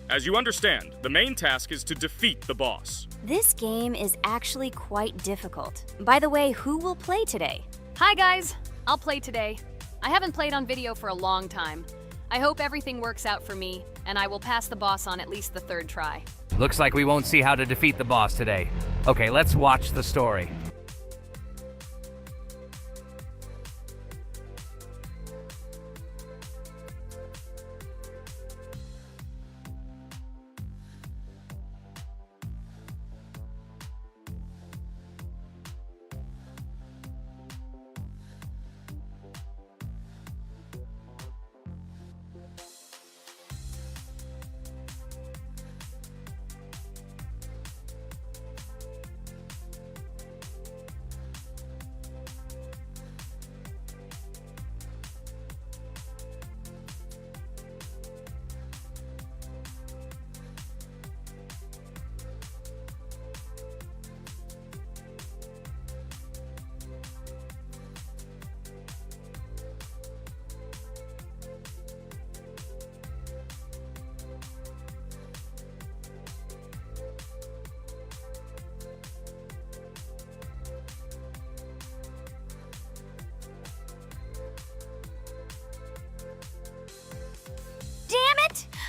As you understand, the main task is to defeat the boss. This game is actually quite difficult. By the way, who will play today? Hi guys, I'll play today. I haven't played on video for a long time. I hope everything works out for me, and I will pass the boss on at least the third try. Looks like we won't see how to defeat the boss today. Okay, let's watch the story.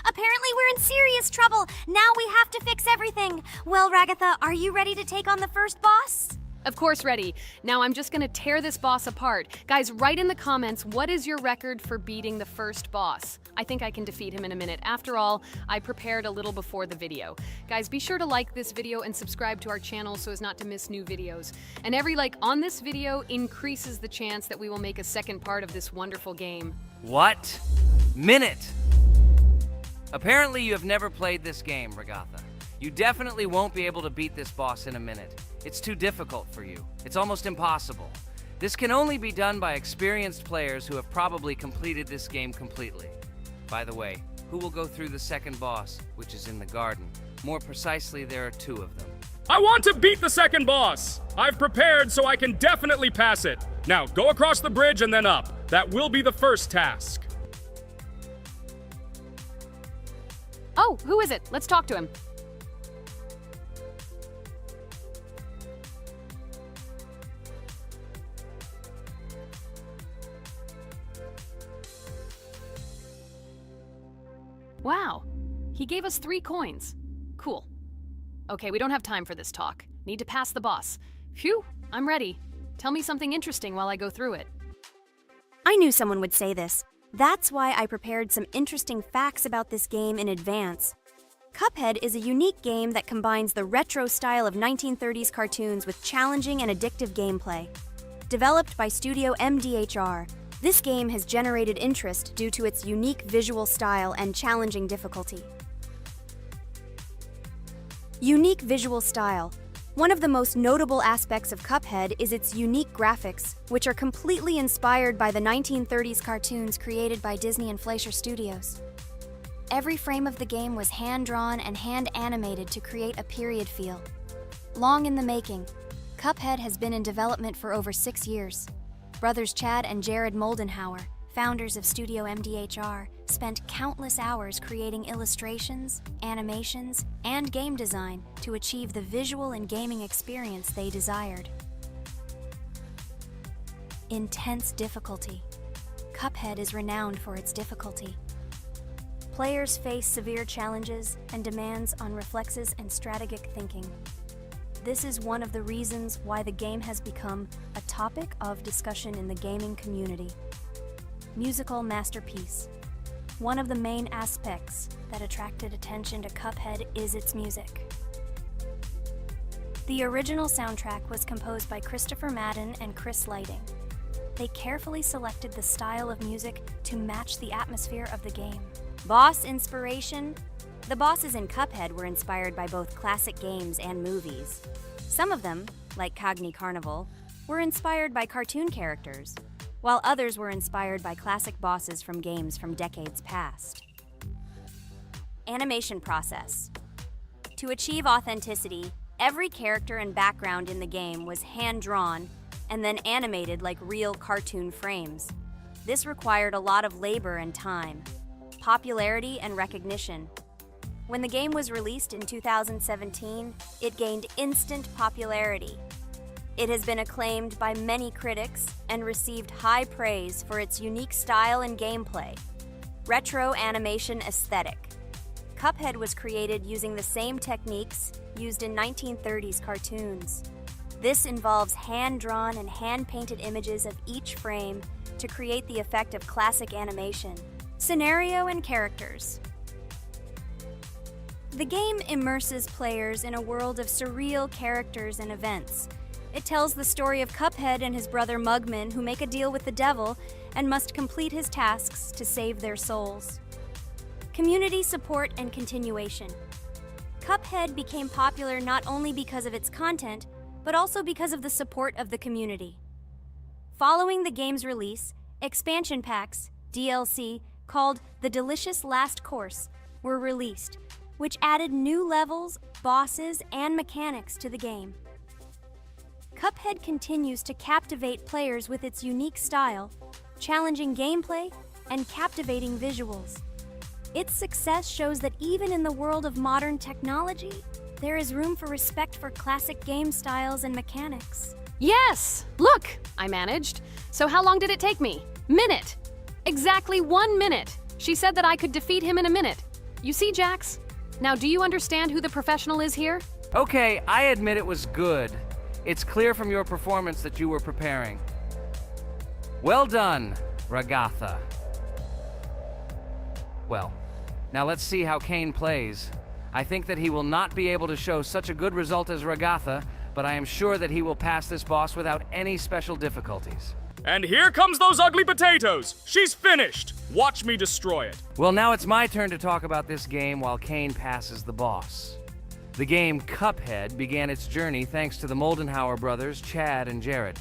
Apparently we're in serious trouble. Now we have to fix everything. Well, Ragatha, are you ready to take on the first boss? Of course ready. Now I'm just gonna tear this boss apart. Guys, write in the comments, what is your record for beating the first boss? I think I can defeat him in a minute. After all, I prepared a little before the video. Guys, be sure to like this video and subscribe to our channel so as not to miss new videos. And every like on this video increases the chance that we will make a second part of this wonderful game. What? Minute! Apparently you have never played this game, Ragatha. You definitely won't be able to beat this boss in a minute. It's too difficult for you. It's almost impossible. This can only be done by experienced players who have probably completed this game completely. By the way, who will go through the second boss, which is in the garden? More precisely, there are two of them. I want to beat the second boss! I've prepared so I can definitely pass it. Now, go across the bridge and then up. That will be the first task. Oh, who is it? Let's talk to him. Wow, he gave us 3 coins. Cool. Okay, we don't have time for this talk. Need to pass the boss. Phew, I'm ready. Tell me something interesting while I go through it. I knew someone would say this. That's why I prepared some interesting facts about this game in advance. Cuphead is a unique game that combines the retro style of 1930s cartoons with challenging and addictive gameplay. Developed by Studio MDHR, this game has generated interest due to its unique visual style and challenging difficulty. Unique visual style. One of the most notable aspects of Cuphead is its unique graphics, which are completely inspired by the 1930s cartoons created by Disney and Fleischer Studios. Every frame of the game was hand-drawn and hand-animated to create a period feel. Long in the making, Cuphead has been in development for over 6 years. Brothers Chad and Jared Moldenhauer, founders of Studio MDHR, spent countless hours creating illustrations, animations, and game design to achieve the visual and gaming experience they desired. Intense difficulty. Cuphead is renowned for its difficulty. Players face severe challenges and demands on reflexes and strategic thinking. This is one of the reasons why the game has become a topic of discussion in the gaming community. Musical masterpiece. One of the main aspects that attracted attention to Cuphead is its music. The original soundtrack was composed by Christopher Madden and Chris Lighting. They carefully selected the style of music to match the atmosphere of the game. Boss inspiration. The bosses in Cuphead were inspired by both classic games and movies. Some of them, like Cogni Carnival, were inspired by cartoon characters, while others were inspired by classic bosses from games from decades past. Animation process. To achieve authenticity, every character and background in the game was hand-drawn and then animated like real cartoon frames. This required a lot of labor and time. Popularity and recognition. When the game was released in 2017, it gained instant popularity. It has been acclaimed by many critics and received high praise for its unique style and gameplay. Retro animation aesthetic. Cuphead was created using the same techniques used in 1930s cartoons. This involves hand-drawn and hand-painted images of each frame to create the effect of classic animation. Scenario and characters. The game immerses players in a world of surreal characters and events. It tells the story of Cuphead and his brother Mugman, who make a deal with the devil and must complete his tasks to save their souls. Community support and continuation. Cuphead became popular not only because of its content, but also because of the support of the community. Following the game's release, expansion packs, DLC, called The Delicious Last Course, were released, which added new levels, bosses, and mechanics to the game. Cuphead continues to captivate players with its unique style, challenging gameplay, and captivating visuals. Its success shows that even in the world of modern technology, there is room for respect for classic game styles and mechanics. Yes! Look! I managed. So how long did it take me? Minute! Exactly 1 minute! She said that I could defeat him in a minute. You see, Jax? Now, do you understand who the professional is here? Okay, I admit it was good. It's clear from your performance that you were preparing. Well done, Ragatha. Well, now let's see how Kane plays. I think that he will not be able to show such a good result as Ragatha, but I am sure that he will pass this boss without any special difficulties. And here comes those ugly potatoes! She's finished! Watch me destroy it. Well, now it's my turn to talk about this game while Kane passes the boss. The game Cuphead began its journey thanks to the Moldenhauer brothers, Chad and Jared.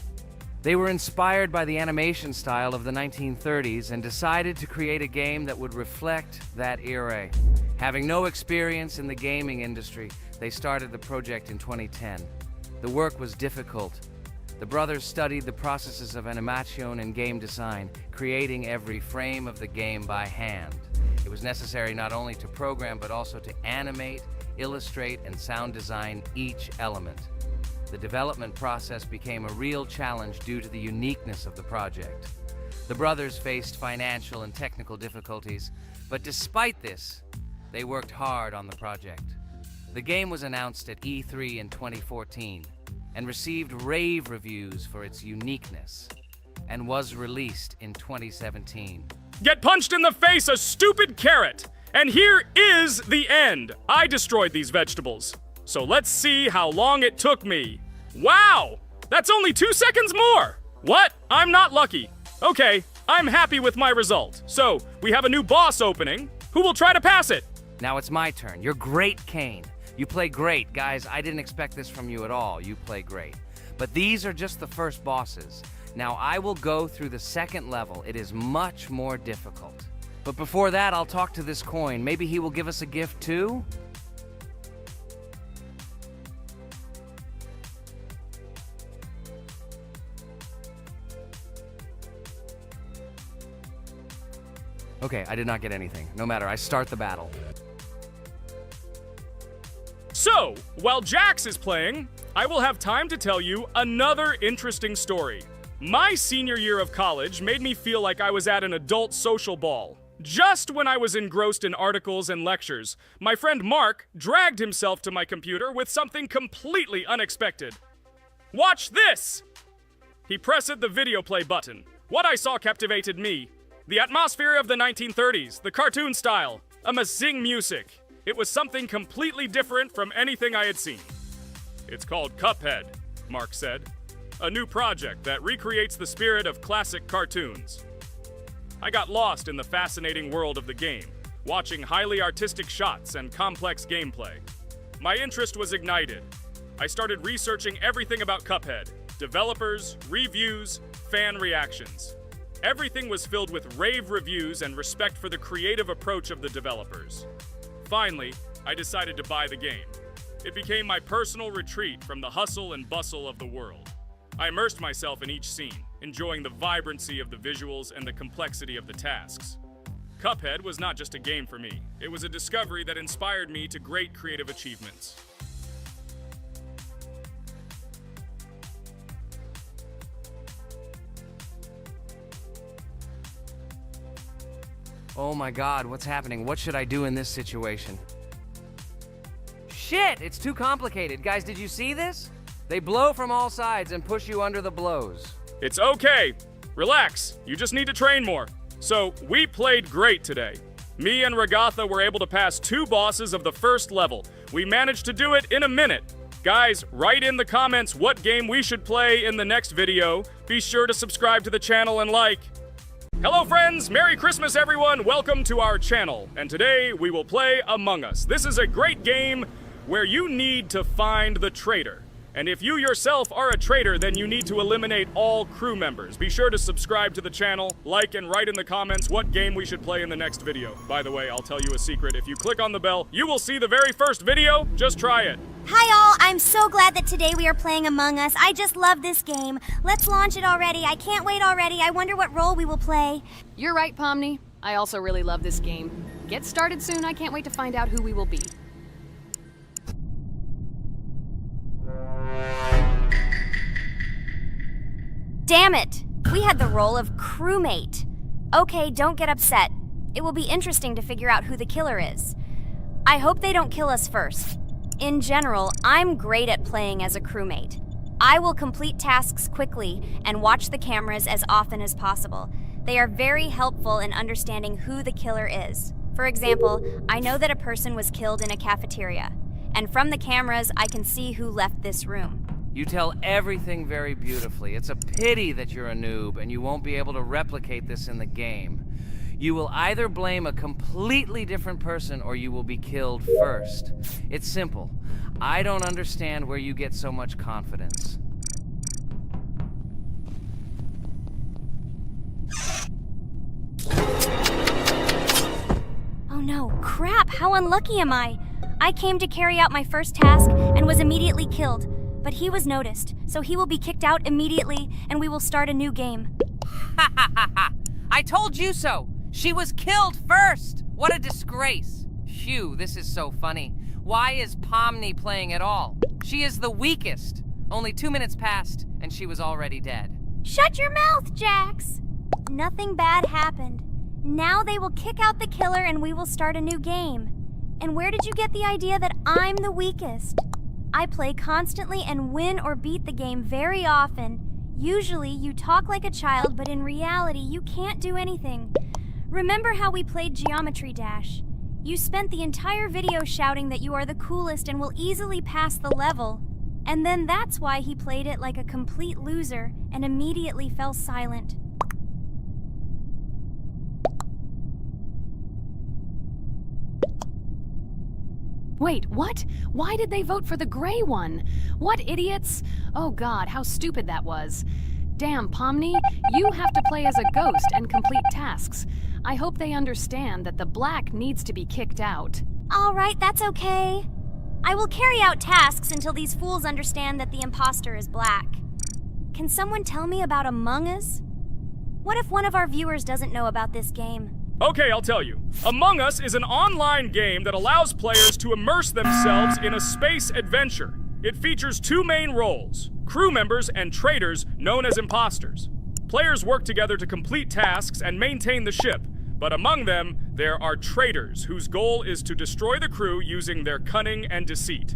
They were inspired by the animation style of the 1930s and decided to create a game that would reflect that era. Having no experience in the gaming industry, they started the project in 2010. The work was difficult. The brothers studied the processes of animation and game design, creating every frame of the game by hand. It was necessary not only to program but also to animate, illustrate, and sound design each element. The development process became a real challenge due to the uniqueness of the project. The brothers faced financial and technical difficulties, but despite this, they worked hard on the project. The game was announced at E3 in 2014 and received rave reviews for its uniqueness, and was released in 2017. Get punched in the face, a stupid carrot! And here is the end. I destroyed these vegetables. So let's see how long it took me. Wow! That's only 2 seconds more! What? I'm not lucky. Okay, I'm happy with my result. So, we have a new boss opening. Who will try to pass it? Now it's my turn. You're great, Kane. You play great. Guys, I didn't expect this from you at all. You play great. But these are just the first bosses. Now I will go through the second level. It is much more difficult. But before that, I'll talk to this coin. Maybe he will give us a gift too? Okay, I did not get anything. No matter, I start the battle. So, while Jax is playing, I will have time to tell you another interesting story. My senior year of college made me feel like I was at an adult social ball. Just when I was engrossed in articles and lectures, my friend Mark dragged himself to my computer with something completely unexpected. Watch this! He pressed the video play button. What I saw captivated me. The atmosphere of the 1930s, the cartoon style, amazing music. It was something completely different from anything I had seen. It's called Cuphead, Mark said. A new project that recreates the spirit of classic cartoons. I got lost in the fascinating world of the game, watching highly artistic shots and complex gameplay. My interest was ignited. I started researching everything about Cuphead, developers, reviews, fan reactions. Everything was filled with rave reviews and respect for the creative approach of the developers. Finally, I decided to buy the game. It became my personal retreat from the hustle and bustle of the world. I immersed myself in each scene, enjoying the vibrancy of the visuals and the complexity of the tasks. Cuphead was not just a game for me. It was a discovery that inspired me to great creative achievements. Oh my god, what's happening? What should I do in this situation? Shit, it's too complicated. Guys, did you see this? They blow from all sides and push you under the blows. It's okay. Relax. You just need to train more. So, we played great today. Me and Regatha were able to pass 2 bosses of the first level. We managed to do it in a minute. Guys, write in the comments what game we should play in the next video. Be sure to subscribe to the channel and like. Hello friends, Merry Christmas everyone, welcome to our channel. And today we will play Among Us. This is a great game where you need to find the traitor. And if you yourself are a traitor, then you need to eliminate all crew members. Be sure to subscribe to the channel, like and write in the comments what game we should play in the next video. By the way, I'll tell you a secret. If you click on the bell, you will see the very first video. Just try it. Hi all, I'm so glad that today we are playing Among Us. I just love this game. Let's launch it already. I can't wait already. I wonder what role we will play. You're right, Pomni. I also really love this game. Get started soon. I can't wait to find out who we will be. Damn it! We had the role of crewmate. Okay, don't get upset. It will be interesting to figure out who the killer is. I hope they don't kill us first. In general, I'm great at playing as a crewmate. I will complete tasks quickly and watch the cameras as often as possible. They are very helpful in understanding who the killer is. For example, I know that a person was killed in a cafeteria, and from the cameras, I can see who left this room. You tell everything very beautifully. It's a pity that you're a noob and you won't be able to replicate this in the game. You will either blame a completely different person or you will be killed first. It's simple. I don't understand where you get so much confidence. Oh no, crap, how unlucky am I? I came to carry out my first task and was immediately killed. But he was noticed, so he will be kicked out immediately, and we will start a new game. Ha ha ha ha! I told you so! She was killed first! What a disgrace! Phew, this is so funny. Why is Pomni playing at all? She is the weakest. Only 2 minutes passed, and she was already dead. Shut your mouth, Jax! Nothing bad happened. Now they will kick out the killer and we will start a new game. And where did you get the idea that I'm the weakest? I play constantly and win or beat the game very often. Usually, you talk like a child, but in reality, you can't do anything. Remember how we played Geometry Dash? You spent the entire video shouting that you are the coolest and will easily pass the level. And then that's why he played it like a complete loser and immediately fell silent. Wait, what? Why did they vote for the gray one? What idiots? Oh god, how stupid that was. Damn, Pomni, you have to play as a ghost and complete tasks. I hope they understand that the black needs to be kicked out. All right, that's okay. I will carry out tasks until these fools understand that the imposter is black. Can someone tell me about Among Us? What if one of our viewers doesn't know about this game? Okay, I'll tell you. Among Us is an online game that allows players to immerse themselves in a space adventure. It features 2 main roles, crew members and traitors known as imposters. Players work together to complete tasks and maintain the ship, but among them, there are traitors whose goal is to destroy the crew using their cunning and deceit.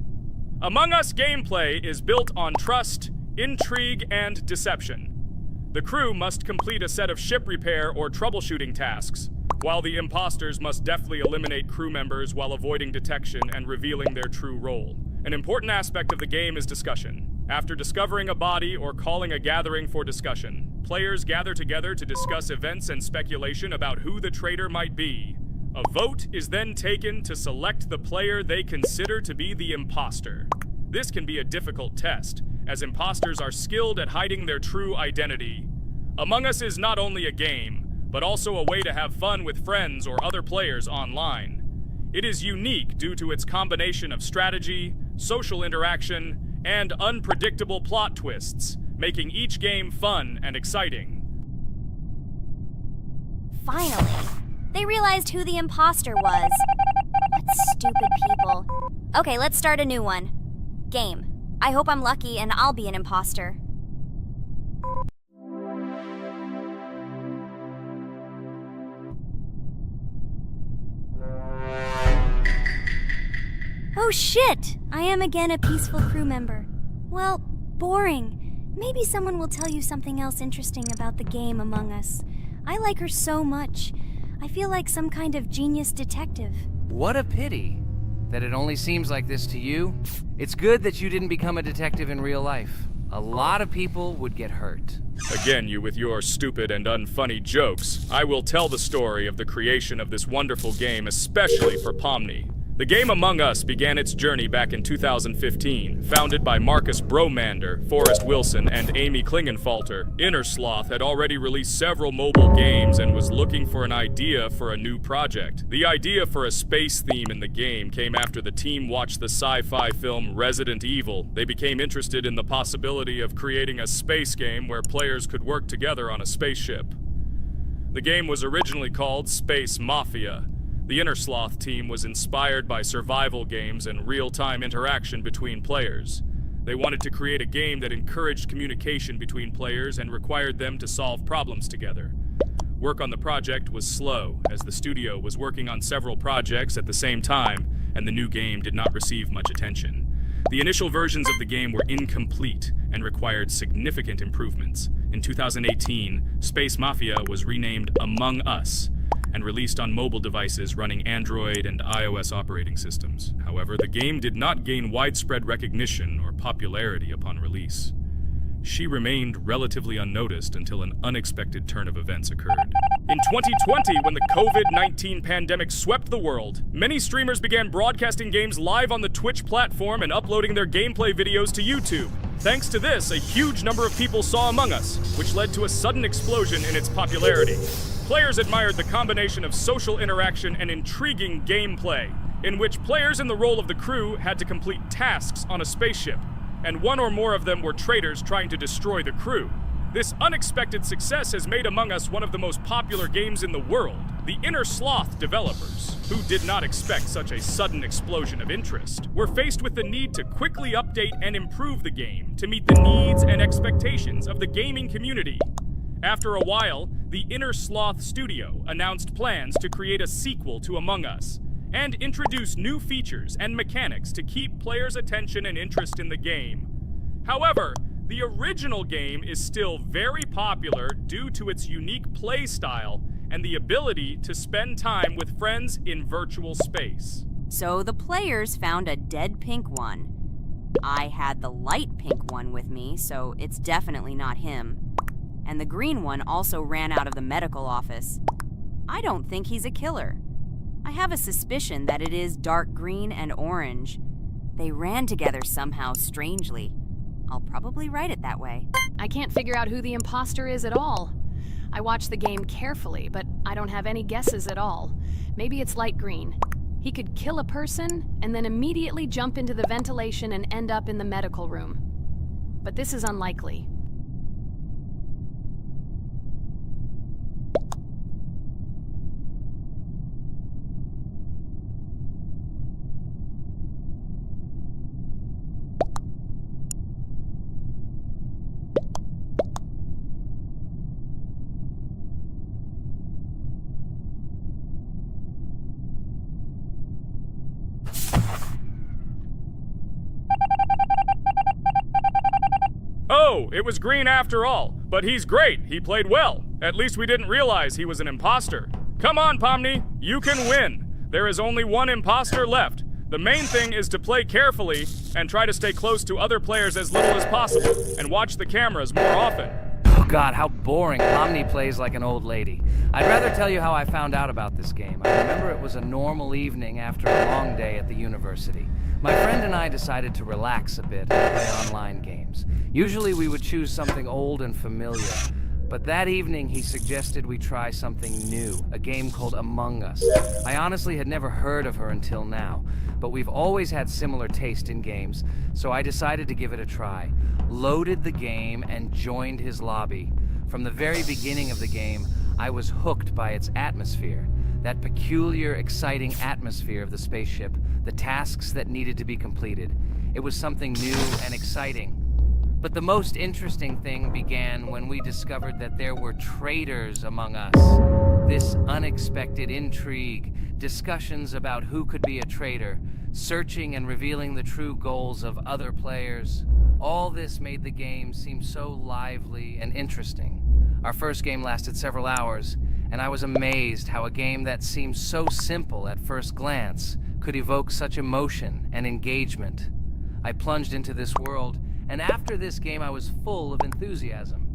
Among Us gameplay is built on trust, intrigue, and deception. The crew must complete a set of ship repair or troubleshooting tasks, while the imposters must deftly eliminate crew members while avoiding detection and revealing their true role. An important aspect of the game is discussion. After discovering a body or calling a gathering for discussion, players gather together to discuss events and speculation about who the traitor might be. A vote is then taken to select the player they consider to be the imposter. This can be a difficult test, as imposters are skilled at hiding their true identity. Among Us is not only a game, but also a way to have fun with friends or other players online. It is unique due to its combination of strategy, social interaction, and unpredictable plot twists, making each game fun and exciting. Finally. They realized who the imposter was. What stupid people. Okay, let's start a new one. Game. I hope I'm lucky and I'll be an imposter. Oh shit! I am again a peaceful crew member. Well, boring. Maybe someone will tell you something else interesting about the game Among Us. I like her so much. I feel like some kind of genius detective. What a pity that it only seems like this to you. It's good that you didn't become a detective in real life. A lot of people would get hurt. Again, you with your stupid and unfunny jokes. I will tell the story of the creation of this wonderful game, especially for Pomni. The game Among Us began its journey back in 2015. Founded by Marcus Bromander, Forrest Wilson, and Amy Klingenfalter, Innersloth had already released several mobile games and was looking for an idea for a new project. The idea for a space theme in the game came after the team watched the sci-fi film Resident Evil. They became interested in the possibility of creating a space game where players could work together on a spaceship. The game was originally called Space Mafia. The Innersloth team was inspired by survival games and real-time interaction between players. They wanted to create a game that encouraged communication between players and required them to solve problems together. Work on the project was slow, as the studio was working on several projects at the same time, and the new game did not receive much attention. The initial versions of the game were incomplete and required significant improvements. In 2018, Space Mafia was renamed Among Us, and released on mobile devices running Android and iOS operating systems. However, the game did not gain widespread recognition or popularity upon release. She remained relatively unnoticed until an unexpected turn of events occurred. In 2020, when the COVID-19 pandemic swept the world, many streamers began broadcasting games live on the Twitch platform and uploading their gameplay videos to YouTube. Thanks to this, a huge number of people saw Among Us, which led to a sudden explosion in its popularity. Players admired the combination of social interaction and intriguing gameplay, in which players in the role of the crew had to complete tasks on a spaceship, and one or more of them were traitors trying to destroy the crew. This unexpected success has made Among Us one of the most popular games in the world. The Innersloth developers, who did not expect such a sudden explosion of interest, were faced with the need to quickly update and improve the game to meet the needs and expectations of the gaming community. After a while, the Innersloth studio announced plans to create a sequel to Among Us and introduce new features and mechanics to keep players' attention and interest in the game. However, the original game is still very popular due to its unique play style and the ability to spend time with friends in virtual space. So the players found a dead pink one. I had the light pink one with me, so it's definitely not him. And the green one also ran out of the medical office. I don't think he's a killer. I have a suspicion that it is dark green and orange. They ran together somehow strangely. I'll probably write it that way. I can't figure out who the imposter is at all. I watched the game carefully, but I don't have any guesses at all. Maybe it's light green. He could kill a person and then immediately jump into the ventilation and end up in the medical room. But this is unlikely. Oh, it was green after all. But he's great. He played well. At least we didn't realize he was an imposter. Come on, Pomni. You can win. There is only one imposter left. The main thing is to play carefully and try to stay close to other players as little as possible and watch the cameras more often. Oh god, how boring. Pomni plays like an old lady. I'd rather tell you how I found out about this game. I remember it was a normal evening after a long day at the university. My friend and I decided to relax a bit and play online games. Usually we would choose something old and familiar, but that evening he suggested we try something new, a game called Among Us. I honestly had never heard of her until now, but we've always had similar taste in games, so I decided to give it a try. Loaded the game and joined his lobby. From the very beginning of the game, I was hooked by its atmosphere. That peculiar, exciting atmosphere of the spaceship, the tasks that needed to be completed. It was something new and exciting. But the most interesting thing began when we discovered that there were traitors among us. This unexpected intrigue, discussions about who could be a traitor, searching and revealing the true goals of other players. All this made the game seem so lively and interesting. Our first game lasted several hours, and I was amazed how a game that seemed so simple at first glance could evoke such emotion and engagement. I plunged into this world, and after this game I was full of enthusiasm.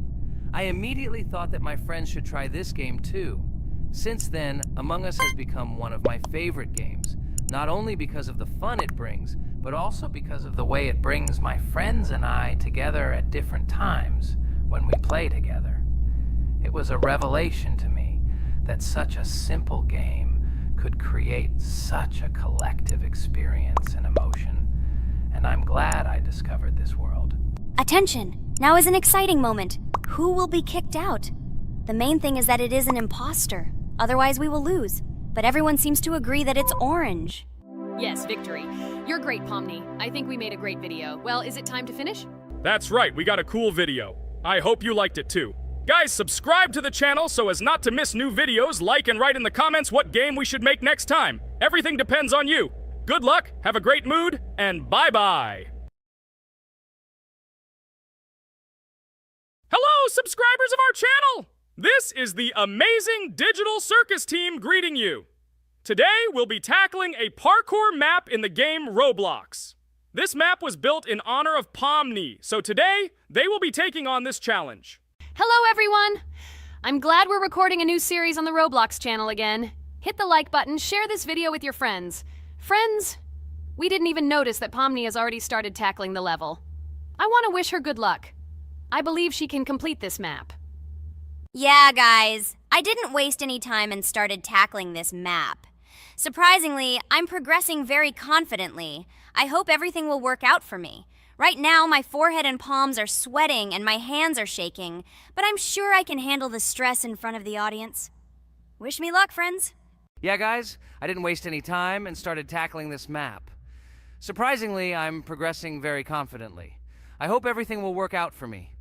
I immediately thought that my friends should try this game too. Since then, Among Us has become one of my favorite games, not only because of the fun it brings, but also because of the way it brings my friends and I together at different times when we play together. It was a revelation to me that such a simple game could create such a collective experience and emotion, and I'm glad I discovered this world. Attention! Now is an exciting moment. Who will be kicked out? The main thing is that it is an imposter. Otherwise, we will lose. But everyone seems to agree that it's orange. Yes, victory. You're great, Pomni. I think we made a great video. Well, is it time to finish? That's right, we got a cool video. I hope you liked it too. Guys, subscribe to the channel so as not to miss new videos, like and write in the comments what game we should make next time. Everything depends on you. Good luck, have a great mood, and bye-bye. Hello, subscribers of our channel! This is the amazing Digital Circus team greeting you. Today, we'll be tackling a parkour map in the game Roblox. This map was built in honor of Pomni, so today, they will be taking on this challenge. Hello, everyone! I'm glad we're recording a new series on the Roblox channel again. Hit the like button, share this video with your friends. Friends, we didn't even notice that Pomni has already started tackling the level. I want to wish her good luck. I believe she can complete this map. Yeah, guys. I didn't waste any time and started tackling this map. Surprisingly, I'm progressing very confidently. I hope everything will work out for me. Right now, my forehead and palms are sweating and my hands are shaking, but I'm sure I can handle the stress in front of the audience. Wish me luck, friends. Yeah, guys, I didn't waste any time and started tackling this map. Surprisingly, I'm progressing very confidently. I hope everything will work out for me.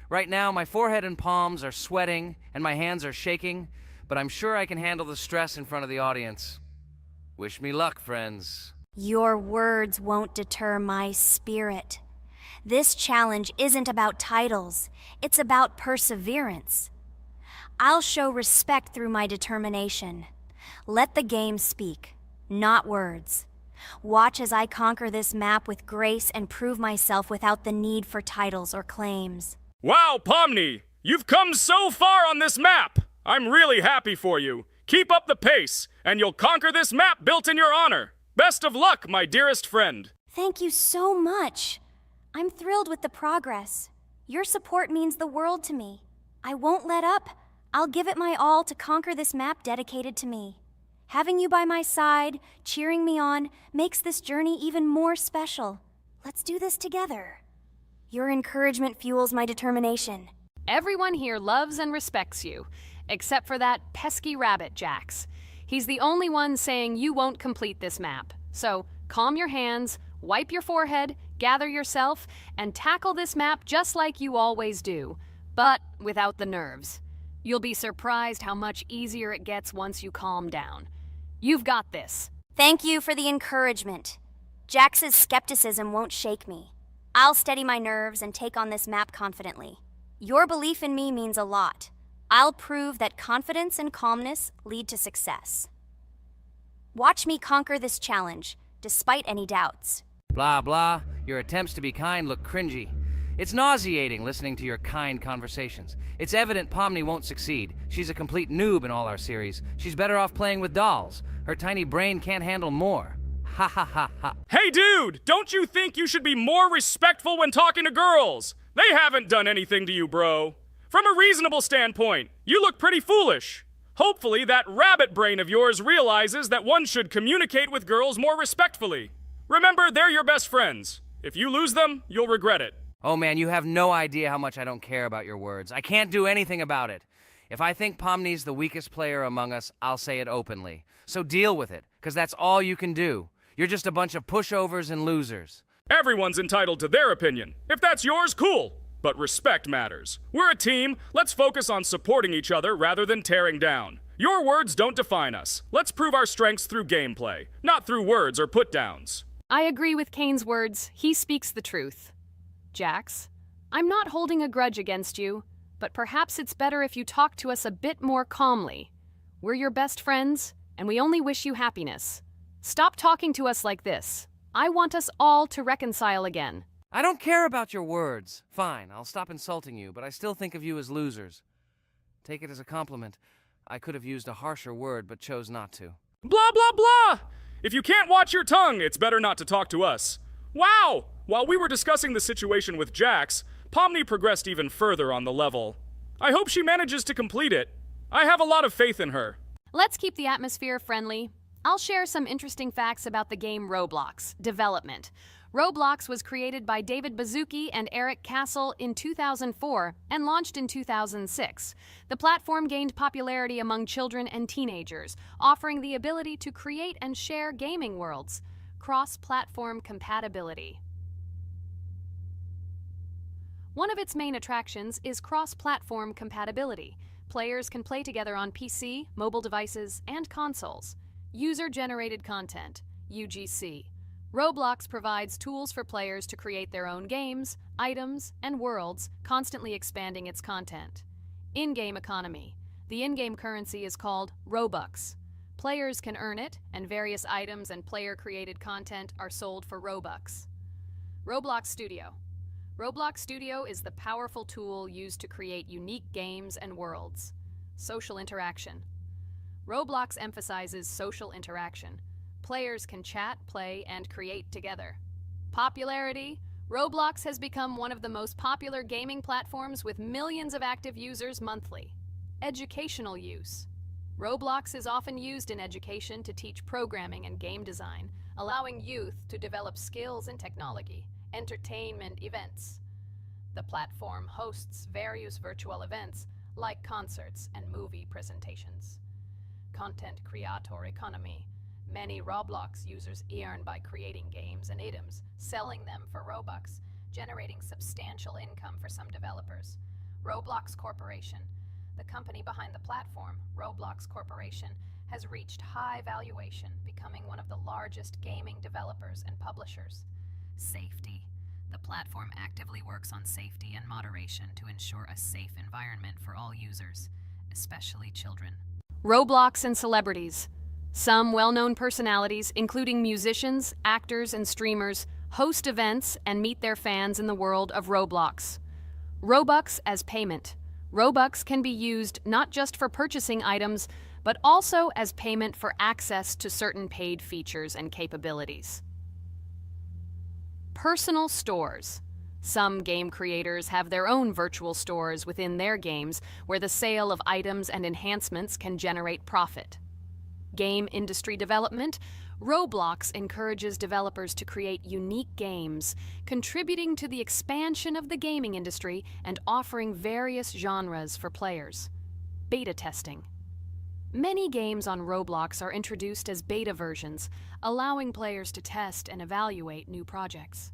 Right now, my forehead and palms are sweating and my hands are shaking, but I'm sure I can handle the stress in front of the audience. Wish me luck, friends. Your words won't deter my spirit. This challenge isn't about titles, it's about perseverance. I'll show respect through my determination. Let the game speak, not words. Watch as I conquer this map with grace and prove myself without the need for titles or claims. Wow, Pomni! You've come so far on this map! I'm really happy for you. Keep up the pace, and you'll conquer this map built in your honor. Best of luck, my dearest friend. Thank you so much. I'm thrilled with the progress. Your support means the world to me. I won't let up. I'll give it my all to conquer this map dedicated to me. Having you by my side, cheering me on, makes this journey even more special. Let's do this together. Your encouragement fuels my determination. Everyone here loves and respects you, except for that pesky rabbit, Jax. He's the only one saying you won't complete this map. So calm your hands, wipe your forehead, gather yourself, and tackle this map just like you always do, but without the nerves. You'll be surprised how much easier it gets once you calm down. You've got this. Thank you for the encouragement. Jax's skepticism won't shake me. I'll steady my nerves and take on this map confidently. Your belief in me means a lot. I'll prove that confidence and calmness lead to success. Watch me conquer this challenge, despite any doubts. Blah, blah. Your attempts to be kind look cringy. It's nauseating listening to your kind conversations. It's evident Pomni won't succeed. She's a complete noob in all our series. She's better off playing with dolls. Her tiny brain can't handle more. Ha ha ha ha. Hey dude, don't you think you should be more respectful when talking to girls? They haven't done anything to you, bro. From a reasonable standpoint, you look pretty foolish. Hopefully that rabbit brain of yours realizes that one should communicate with girls more respectfully. Remember, they're your best friends. If you lose them, you'll regret it. Oh man, you have no idea how much I don't care about your words. I can't do anything about it. If I think Pomni's the weakest player among us, I'll say it openly. So deal with it, because that's all you can do. You're just a bunch of pushovers and losers. Everyone's entitled to their opinion. If that's yours, cool. But respect matters. We're a team. Let's focus on supporting each other rather than tearing down. Your words don't define us. Let's prove our strengths through gameplay, not through words or put-downs. I agree with Kane's words. He speaks the truth. Jax, I'm not holding a grudge against you, but perhaps it's better if you talk to us a bit more calmly. We're your best friends, and we only wish you happiness. Stop talking to us like this. I want us all to reconcile again. I don't care about your words. Fine, I'll stop insulting you, but I still think of you as losers. Take it as a compliment. I could have used a harsher word, but chose not to. Blah, blah, blah! If you can't watch your tongue, it's better not to talk to us. Wow! While we were discussing the situation with Jax, Pomni progressed even further on the level. I hope she manages to complete it. I have a lot of faith in her. Let's keep the atmosphere friendly. I'll share some interesting facts about the game Roblox development. Roblox was created by David Baszucki and Eric Castle in 2004 and launched in 2006. The platform gained popularity among children and teenagers, offering the ability to create and share gaming worlds. Cross-platform compatibility. One of its main attractions is cross-platform compatibility. Players can play together on PC, mobile devices, and consoles. User-generated content, UGC. Roblox provides tools for players to create their own games, items, and worlds, constantly expanding its content. In-game economy. The in-game currency is called Robux. Players can earn it, and various items and player-created content are sold for Robux. Roblox Studio. Roblox Studio is the powerful tool used to create unique games and worlds. Social interaction. Roblox emphasizes social interaction. Players can chat, play, and create together. Popularity. Roblox has become one of the most popular gaming platforms with millions of active users monthly. Educational use. Roblox is often used in education to teach programming and game design, allowing youth to develop skills in technology. Entertainment events. The platform hosts various virtual events like concerts and movie presentations. Content creator economy. Many Roblox users earn by creating games and items, selling them for Robux, generating substantial income for some developers. Roblox Corporation. The company behind the platform, Roblox Corporation, has reached high valuation, becoming one of the largest gaming developers and publishers. Safety. The platform actively works on safety and moderation to ensure a safe environment for all users, especially children. Roblox and celebrities. Some well-known personalities, including musicians, actors, and streamers, host events and meet their fans in the world of Roblox. Robux as payment. Robux can be used not just for purchasing items, but also as payment for access to certain paid features and capabilities. Personal stores. Some game creators have their own virtual stores within their games where the sale of items and enhancements can generate profit. Game industry development. Roblox encourages developers to create unique games, contributing to the expansion of the gaming industry and offering various genres for players. Beta testing. Many games on Roblox are introduced as beta versions, allowing players to test and evaluate new projects.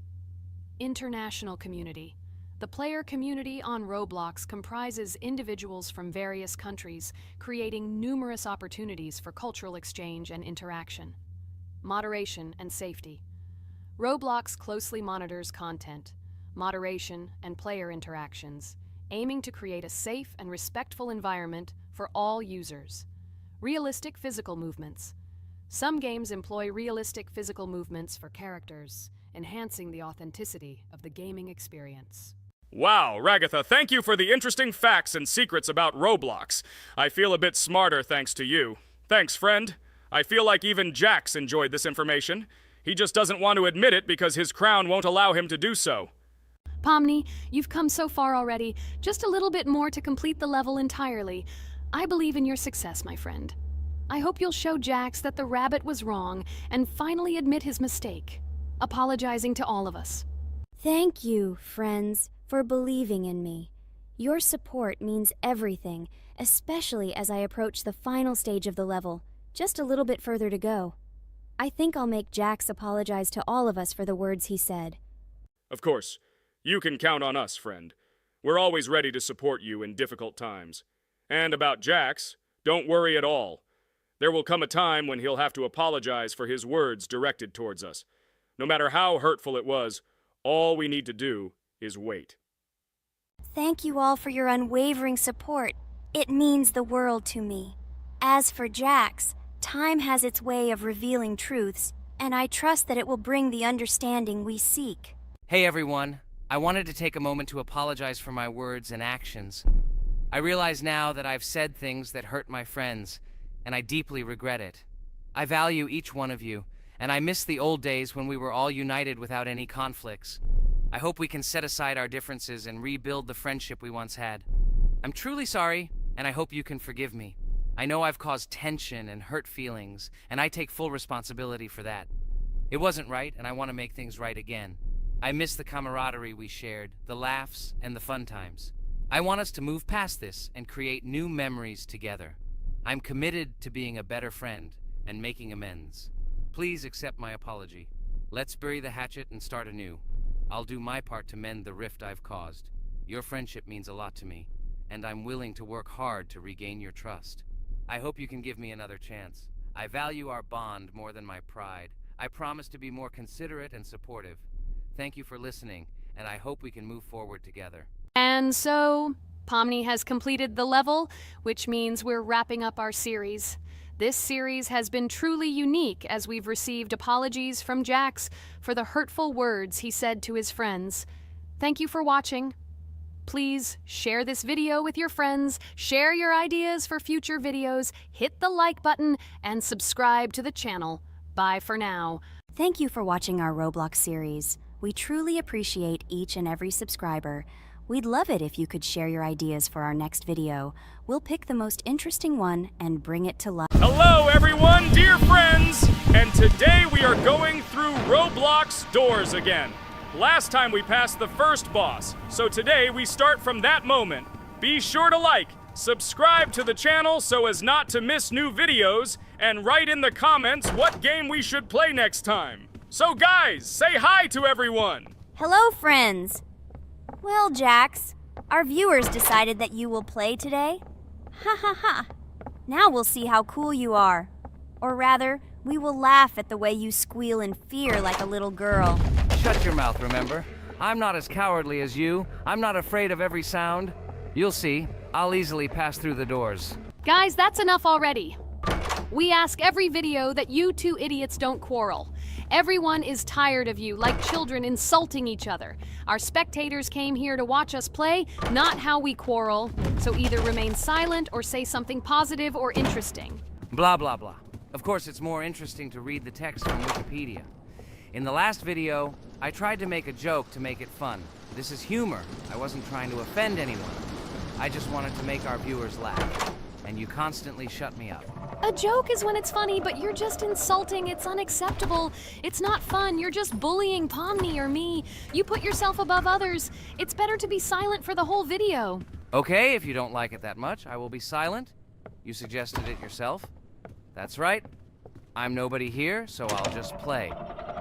International community. The player community on Roblox comprises individuals from various countries, creating numerous opportunities for cultural exchange and interaction. Moderation and safety. Roblox closely monitors content, moderation, and player interactions, aiming to create a safe and respectful environment for all users. Realistic physical movements. Some games employ realistic physical movements for characters, enhancing the authenticity of the gaming experience. Wow, Ragatha, thank you for the interesting facts and secrets about Roblox. I feel a bit smarter thanks to you. Thanks, friend. I feel like even Jax enjoyed this information. He just doesn't want to admit it because his crown won't allow him to do so. Pomni, you've come so far already. Just a little bit more to complete the level entirely. I believe in your success, my friend. I hope you'll show Jax that the rabbit was wrong and finally admit his mistake, apologizing to all of us. Thank you, friends, for believing in me. Your support means everything, especially as I approach the final stage of the level, just a little bit further to go. I think I'll make Jax apologize to all of us for the words he said. Of course, you can count on us, friend. We're always ready to support you in difficult times. And about Jax, don't worry at all. There will come a time when he'll have to apologize for his words directed towards us. No matter how hurtful it was, all we need to do is wait. Thank you all for your unwavering support. It means the world to me. As for Jax, time has its way of revealing truths, and I trust that it will bring the understanding we seek. Hey everyone, I wanted to take a moment to apologize for my words and actions. I realize now that I've said things that hurt my friends, and I deeply regret it. I value each one of you, and I miss the old days when we were all united without any conflicts. I hope we can set aside our differences and rebuild the friendship we once had. I'm truly sorry, and I hope you can forgive me. I know I've caused tension and hurt feelings, and I take full responsibility for that. It wasn't right, and I want to make things right again. I miss the camaraderie we shared, the laughs, and the fun times. I want us to move past this and create new memories together. I'm committed to being a better friend and making amends. Please accept my apology. Let's bury the hatchet and start anew. I'll do my part to mend the rift I've caused. Your friendship means a lot to me, and I'm willing to work hard to regain your trust. I hope you can give me another chance. I value our bond more than my pride. I promise to be more considerate and supportive. Thank you for listening, and I hope we can move forward together. And so, Pomni has completed the level, which means we're wrapping up our series. This series has been truly unique as we've received apologies from Jax for the hurtful words he said to his friends. Thank you for watching. Please share this video with your friends, share your ideas for future videos, hit the like button, and subscribe to the channel. Bye for now. Thank you for watching our Roblox series. We truly appreciate each and every subscriber. We'd love it if you could share your ideas for our next video. We'll pick the most interesting one and bring it to life. Hello everyone, dear friends! And today we are going through Roblox doors again. Last time we passed the first boss, so today we start from that moment. Be sure to like, subscribe to the channel so as not to miss new videos, and write in the comments what game we should play next time. So guys, say hi to everyone! Hello, friends! Well, Jax, our viewers decided that you will play today. Ha ha ha! Now we'll see how cool you are. Or rather, we will laugh at the way you squeal in fear like a little girl. Shut your mouth, remember? I'm not as cowardly as you. I'm not afraid of every sound. You'll see. I'll easily pass through the doors. Guys, that's enough already. We ask every video that you two idiots don't quarrel. Everyone is tired of you, like children insulting each other. Our spectators came here to watch us play, not how we quarrel. So either remain silent or say something positive or interesting. Blah, blah, blah. Of course, it's more interesting to read the text from Wikipedia. In the last video, I tried to make a joke to make it fun. This is humor. I wasn't trying to offend anyone. I just wanted to make our viewers laugh. And you constantly shut me up. A joke is when it's funny, but you're just insulting. It's unacceptable. It's not fun. You're just bullying Pomni or me. You put yourself above others. It's better to be silent for the whole video. Okay, if you don't like it that much, I will be silent. You suggested it yourself. That's right. I'm nobody here, so I'll just play.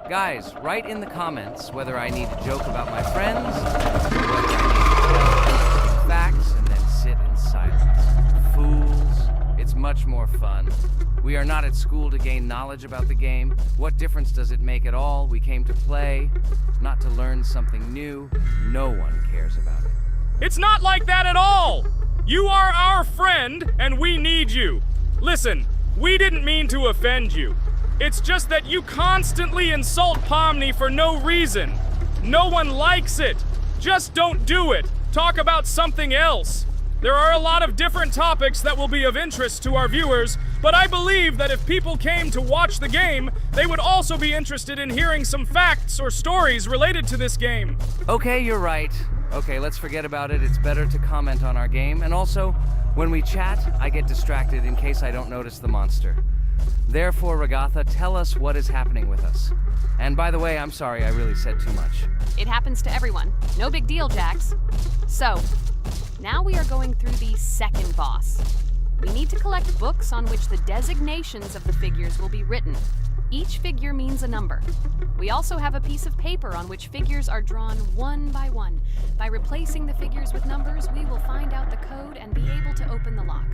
Guys, write in the comments whether I need to joke about my friends, or whether I need to facts and then sit in silence. Fools. It's much more fun. We are not at school to gain knowledge about the game. What difference does it make at all? We came to play, not to learn something new. No one cares about it. It's not like that at all! You are our friend, and we need you. Listen, we didn't mean to offend you. It's just that you constantly insult Pomni for no reason. No one likes it. Just don't do it. Talk about something else. There are a lot of different topics that will be of interest to our viewers, but I believe that if people came to watch the game, they would also be interested in hearing some facts or stories related to this game. Okay, you're right. Okay, let's forget about it. It's better to comment on our game. And also, when we chat, I get distracted in case I don't notice the monster. Therefore, Ragatha, tell us what is happening with us. And by the way, I'm sorry I really said too much. It happens to everyone. No big deal, Jax. So, Now we are going through the second boss. We need to collect books on which the designations of the figures will be written. Each figure means a number. We also have a piece of paper on which figures are drawn one by one. By replacing the figures with numbers, we will find out the code and be able to open the lock.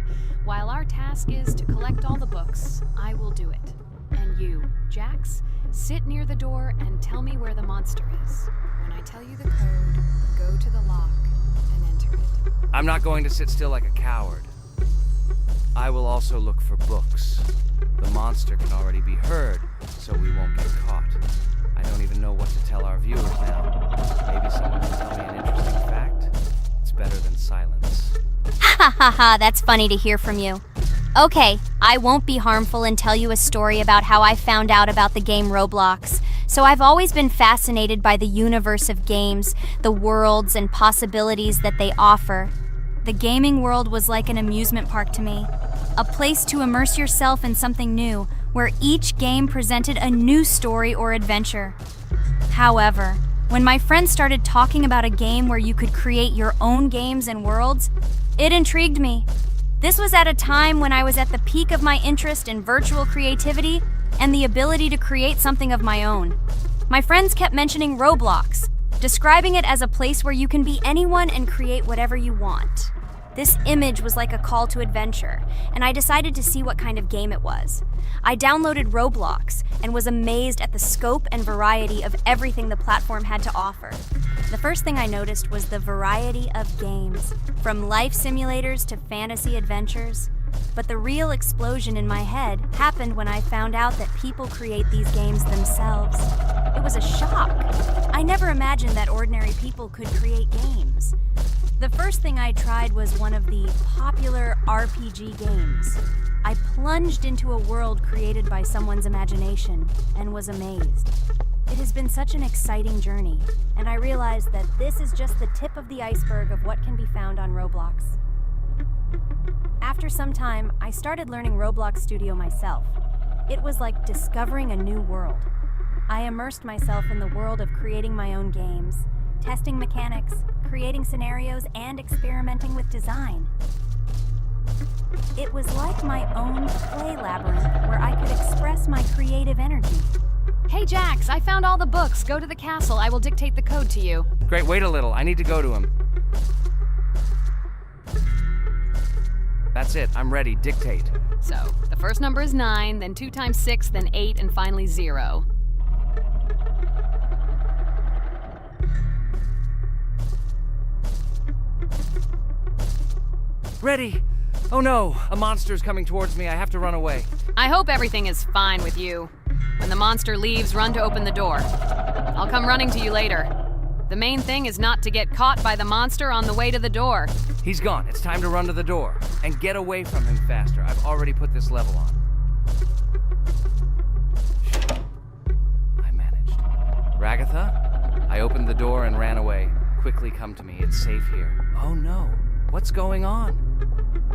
While our task is to collect all the books, I will do it. And you, Jax, sit near the door and tell me where the monster is. When I tell you the code, go to the lock and enter it. I'm not going to sit still like a coward. I will also look for books. The monster can already be heard, so we won't get caught. I don't even know what to tell our viewers now. Maybe someone can tell me an interesting fact? It's better than silence. Ha ha ha, that's funny to hear from you. Okay, I won't be harmful and tell you a story about how I found out about the game Roblox. So I've always been fascinated by the universe of games, the worlds and possibilities that they offer. The gaming world was like an amusement park to me, a place to immerse yourself in something new, where each game presented a new story or adventure. However, when my friends started talking about a game where you could create your own games and worlds, it intrigued me. This was at a time when I was at the peak of my interest in virtual creativity and the ability to create something of my own. My friends kept mentioning Roblox, describing it as a place where you can be anyone and create whatever you want. This image was like a call to adventure, and I decided to see what kind of game it was. I downloaded Roblox and was amazed at the scope and variety of everything the platform had to offer. The first thing I noticed was the variety of games, from life simulators to fantasy adventures. But the real explosion in my head happened when I found out that people create these games themselves. It was a shock. I never imagined that ordinary people could create games. The first thing I tried was one of the popular RPG games. I plunged into a world created by someone's imagination and was amazed. It has been such an exciting journey, and I realized that this is just the tip of the iceberg of what can be found on Roblox. After some time, I started learning Roblox Studio myself. It was like discovering a new world. I immersed myself in the world of creating my own games, testing mechanics, creating scenarios, and experimenting with design. It was like my own play labyrinth where I could express my creative energy. Hey Jax, I found all the books. Go to the castle. I will dictate the code to you. Great, wait a little. I need to go to him. That's it. I'm ready. Dictate. So, the first number is 9, then 2 times 6, then 8, and finally 0. Ready! Oh no! A monster's coming towards me. I have to run away. I hope everything is fine with you. When the monster leaves, run to open the door. I'll come running to you later. The main thing is not to get caught by the monster on the way to the door. He's gone. It's time to run to the door. And get away from him faster. I've already put this level on. I managed. Ragatha? I opened the door and ran away. Quickly come to me. It's safe here. Oh no. What's going on?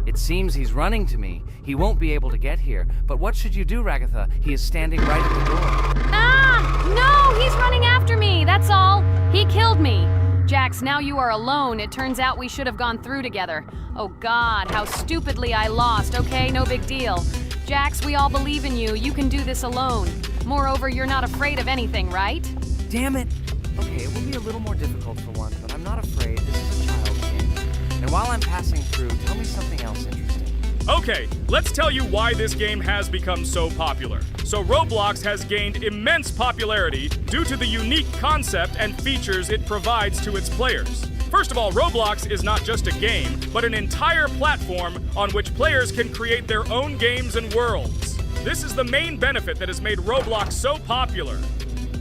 It seems he's running to me. He won't be able to get here. But what should you do, Ragatha? He is standing right at the door. Ah! No! He's running after me! That's all! He killed me! Jax, now you are alone. It turns out we should have gone through together. Oh God, how stupidly I lost. Okay, no big deal. Jax, we all believe in you. You can do this alone. Moreover, you're not afraid of anything, right? Damn it! Okay, it will be a little more difficult for one, but I'm not afraid. This is a child's game. And while I'm passing through, tell me something else interesting. Okay, let's tell you why this game has become so popular. So Roblox has gained immense popularity due to the unique concept and features it provides to its players. First of all, Roblox is not just a game, but an entire platform on which players can create their own games and worlds. This is the main benefit that has made Roblox so popular.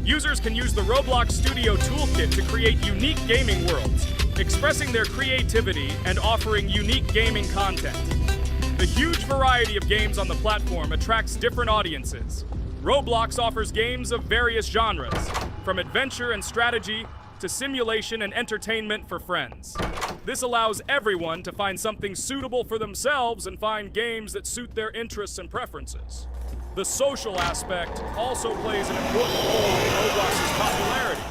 Users can use the Roblox Studio toolkit to create unique gaming worlds, expressing their creativity and offering unique gaming content. The huge variety of games on the platform attracts different audiences. Roblox offers games of various genres, from adventure and strategy to simulation and entertainment for friends. This allows everyone to find something suitable for themselves and find games that suit their interests and preferences. The social aspect also plays an important role in Roblox's popularity.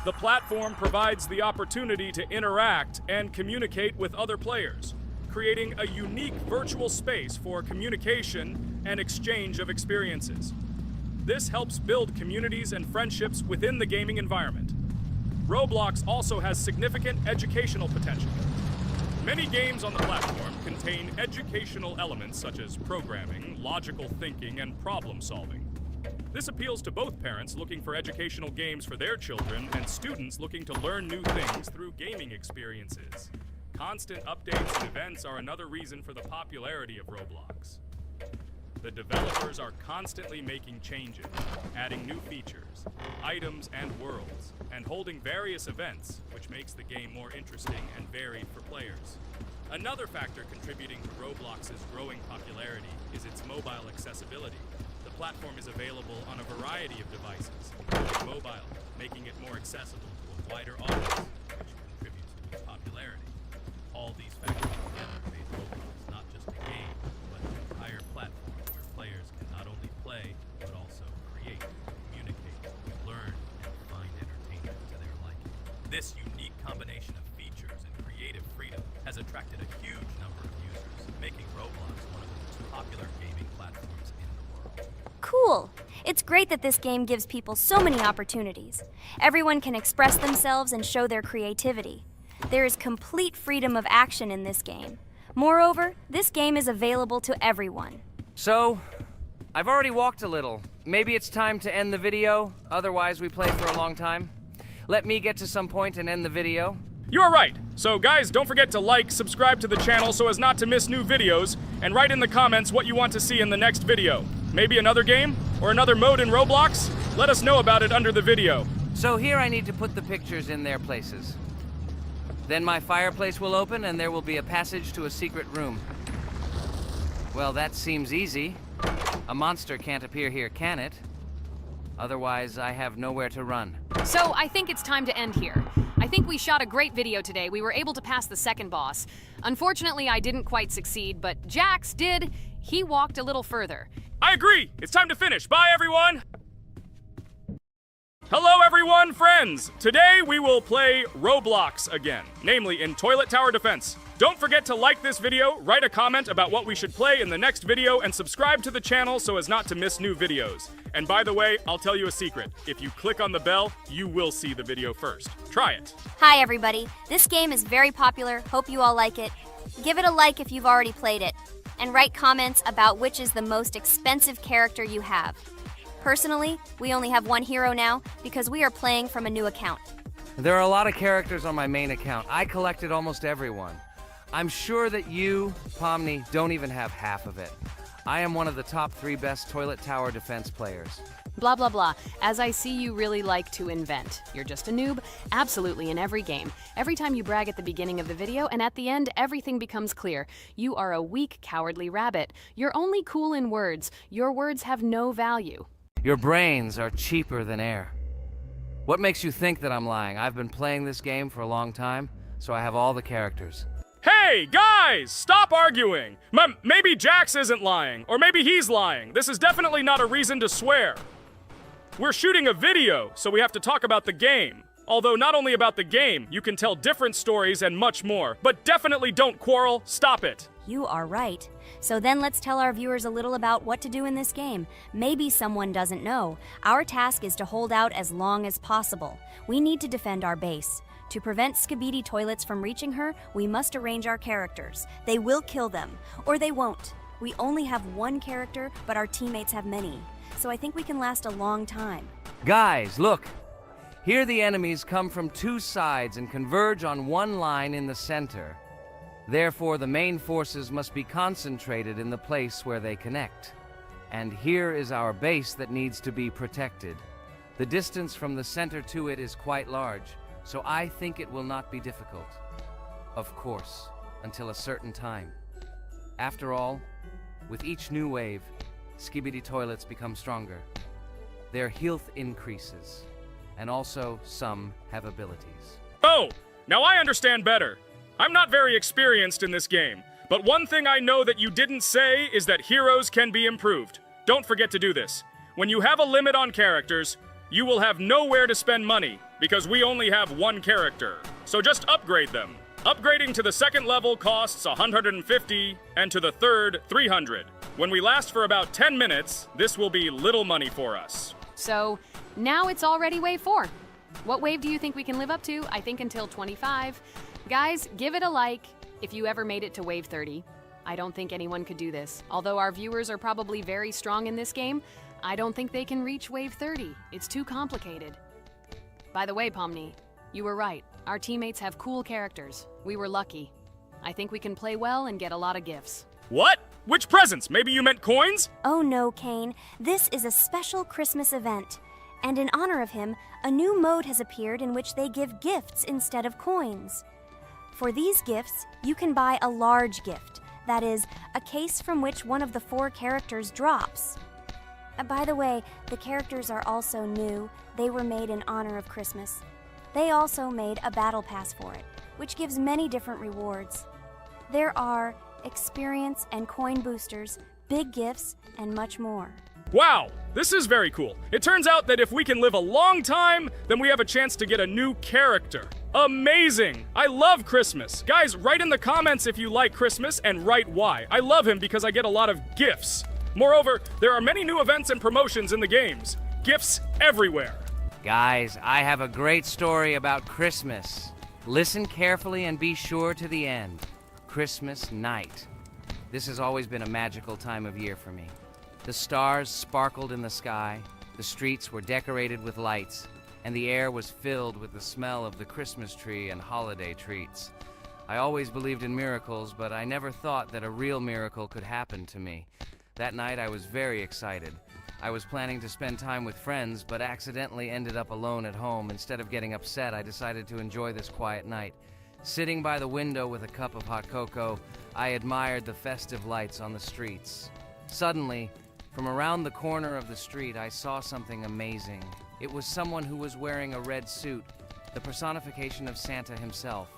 The platform provides the opportunity to interact and communicate with other players, creating a unique virtual space for communication and exchange of experiences. This helps build communities and friendships within the gaming environment. Roblox also has significant educational potential. Many games on the platform contain educational elements such as programming, logical thinking, and problem solving. This appeals to both parents looking for educational games for their children and students looking to learn new things through gaming experiences. Constant updates and events are another reason for the popularity of Roblox. The developers are constantly making changes, adding new features, items, and worlds, and holding various events, which makes the game more interesting and varied for players. Another factor contributing to Roblox's growing popularity is its mobile accessibility. The platform is available on a variety of devices, including mobile, making it more accessible to a wider audience, which contributes to its popularity. All these factors together made Roblox not just a game, but an entire platform where players can not only play, but also create, communicate, learn, and find entertainment to their liking. This unique combination of features and creative freedom has attracted a huge number of users, making Roblox one of the most popular gaming platforms in the world. Cool! It's great that this game gives people so many opportunities. Everyone can express themselves and show their creativity. There is complete freedom of action in this game. Moreover, this game is available to everyone. So, I've already walked a little. Maybe it's time to end the video, otherwise we play for a long time. Let me get to some point and end the video. You're right. So guys, don't forget to like, subscribe to the channel so as not to miss new videos, and write in the comments what you want to see in the next video. Maybe another game? Or another mode in Roblox? Let us know about it under the video. So here I need to put the pictures in their places. Then my fireplace will open and there will be a passage to a secret room. Well, that seems easy. A monster can't appear here, can it? Otherwise, I have nowhere to run. So I think it's time to end here. I think we shot a great video today. We were able to pass the second boss. Unfortunately, I didn't quite succeed, but Jax did. He walked a little further. I agree! It's time to finish. Bye, everyone! Hello, everyone, friends! Today we will play Roblox again, namely in Toilet Tower Defense. Don't forget to like this video, write a comment about what we should play in the next video, and subscribe to the channel so as not to miss new videos. And by the way, I'll tell you a secret. If you click on the bell, you will see the video first. Try it. Hi everybody, this game is very popular, hope you all like it. Give it a like if you've already played it, and write comments about which is the most expensive character you have. Personally, we only have one hero now because we are playing from a new account. There are a lot of characters on my main account. I collected almost everyone. I'm sure that you, Pomni, don't even have half of it. I am one of the top 3 best Toilet Tower Defense players. Blah, blah, blah. As I see, you really like to invent. You're just a noob? Absolutely, in every game. Every time you brag at the beginning of the video, and at the end, everything becomes clear. You are a weak, cowardly rabbit. You're only cool in words. Your words have no value. Your brains are cheaper than air. What makes you think that I'm lying? I've been playing this game for a long time, so I have all the characters. Hey, guys! Stop arguing! Maybe Jax isn't lying, or maybe he's lying. This is definitely not a reason to swear. We're shooting a video, so we have to talk about the game. Although not only about the game, you can tell different stories and much more. But definitely don't quarrel. Stop it. You are right. So then let's tell our viewers a little about what to do in this game. Maybe someone doesn't know. Our task is to hold out as long as possible. We need to defend our base. To prevent Skibidi Toilets from reaching her, we must arrange our characters. They will kill them, or they won't. We only have one character, but our teammates have many. So I think we can last a long time. Guys, look! Here the enemies come from 2 sides and converge on one line in the center. Therefore, the main forces must be concentrated in the place where they connect. And here is our base that needs to be protected. The distance from the center to it is quite large, so I think it will not be difficult. Of course, until a certain time. After all, with each new wave, Skibidi Toilets become stronger. Their health increases, and also some have abilities. Oh, now I understand better. I'm not very experienced in this game, but one thing I know that you didn't say is that heroes can be improved. Don't forget to do this. When you have a limit on characters, you will have nowhere to spend money. because we only have one character. So just upgrade them. Upgrading to the second level costs 150, and to the third, 300. When we last for about 10 minutes, this will be little money for us. So now it's already wave 4. What wave do you think we can live up to? I think until 25. Guys, give it a like if you ever made it to wave 30. I don't think anyone could do this. Although our viewers are probably very strong in this game, I don't think they can reach wave 30. It's too complicated. By the way, Pomni, you were right. Our teammates have cool characters. We were lucky. I think we can play well and get a lot of gifts. What? Which presents? Maybe you meant coins? Oh no, Kane. This is a special Christmas event. And in honor of him, a new mode has appeared in which they give gifts instead of coins. For these gifts, you can buy a large gift. That is, a case from which one of the 4 characters drops. By the way, the characters are also new. They were made in honor of Christmas. They also made a battle pass for it, which gives many different rewards. There are experience and coin boosters, big gifts, and much more. Wow, this is very cool. It turns out that if we can live a long time, then we have a chance to get a new character. Amazing! I love Christmas. Guys, write in the comments if you like Christmas and write why. I love him because I get a lot of gifts. Moreover, there are many new events and promotions in the games. Gifts everywhere. Guys, I have a great story about Christmas. Listen carefully and be sure to the end. Christmas night. This has always been a magical time of year for me. The stars sparkled in the sky, the streets were decorated with lights, and the air was filled with the smell of the Christmas tree and holiday treats. I always believed in miracles, but I never thought that a real miracle could happen to me. That night I was very excited. I was planning to spend time with friends, but accidentally ended up alone at home. Instead of getting upset, I decided to enjoy this quiet night. Sitting by the window with a cup of hot cocoa, I admired the festive lights on the streets. Suddenly, from around the corner of the street, I saw something amazing. It was someone who was wearing a red suit, the personification of Santa himself.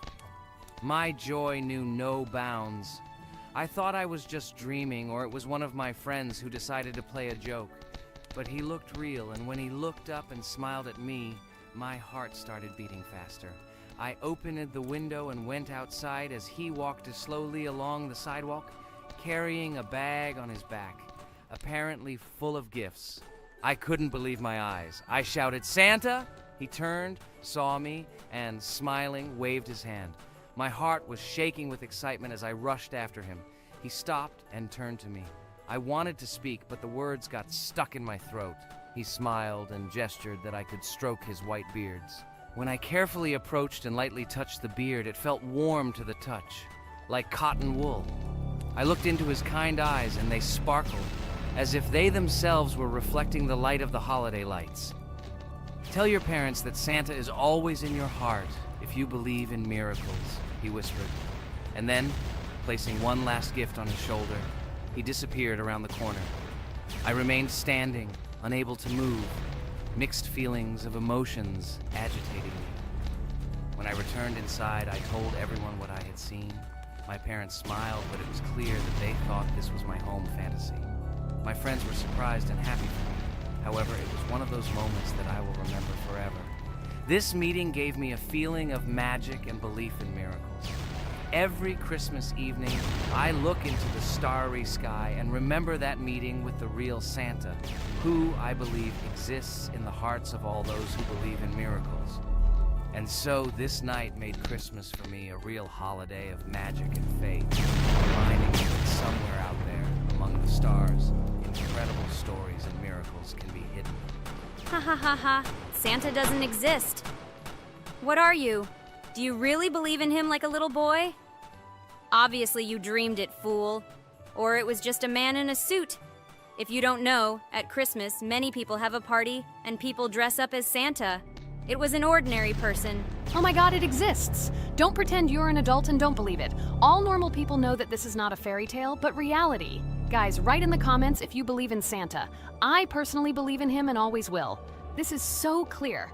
My joy knew no bounds. I thought I was just dreaming, or it was one of my friends who decided to play a joke. But he looked real, and when he looked up and smiled at me, my heart started beating faster. I opened the window and went outside as he walked slowly along the sidewalk, carrying a bag on his back, apparently full of gifts. I couldn't believe my eyes. I shouted, "Santa!" He turned, saw me, and smiling, waved his hand. My heart was shaking with excitement as I rushed after him. He stopped and turned to me. I wanted to speak, but the words got stuck in my throat. He smiled and gestured that I could stroke his white beards. When I carefully approached and lightly touched the beard, it felt warm to the touch, like cotton wool. I looked into his kind eyes, and they sparkled, as if they themselves were reflecting the light of the holiday lights. "Tell your parents that Santa is always in your heart if you believe in miracles," he whispered. And then, placing one last gift on his shoulder, he disappeared around the corner. I remained standing, unable to move, mixed feelings of emotions agitating me. When I returned inside, I told everyone what I had seen. My parents smiled, but it was clear that they thought this was my home fantasy. My friends were surprised and happy for me. However, it was one of those moments that I will remember forever. This meeting gave me a feeling of magic and belief in miracles. Every Christmas evening, I look into the starry sky and remember that meeting with the real Santa, who, I believe, exists in the hearts of all those who believe in miracles. And so this night made Christmas for me a real holiday of magic and faith, reminding me that somewhere out there, among the stars, incredible stories and miracles can be hidden. Ha ha ha ha. Santa doesn't exist. What are you? Do you really believe in him like a little boy? Obviously you dreamed it, fool. Or it was just a man in a suit. If you don't know, at Christmas, many people have a party and people dress up as Santa. It was an ordinary person. Oh my god, it exists! Don't pretend you're an adult and don't believe it. All normal people know that this is not a fairy tale, but reality. Guys, write in the comments if you believe in Santa. I personally believe in him and always will. This is so clear.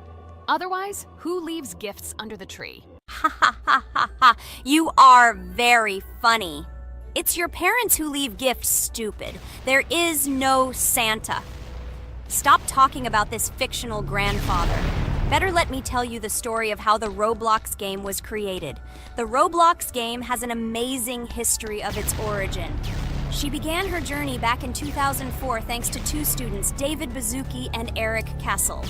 Otherwise, who leaves gifts under the tree? Ha ha ha ha ha. You are very funny. It's your parents who leave gifts, stupid. There is no Santa. Stop talking about this fictional grandfather. Better let me tell you the story of how the Roblox game was created. The Roblox game has an amazing history of its origin. She began her journey back in 2004 thanks to two students, David Bazuki and Eric Kessel.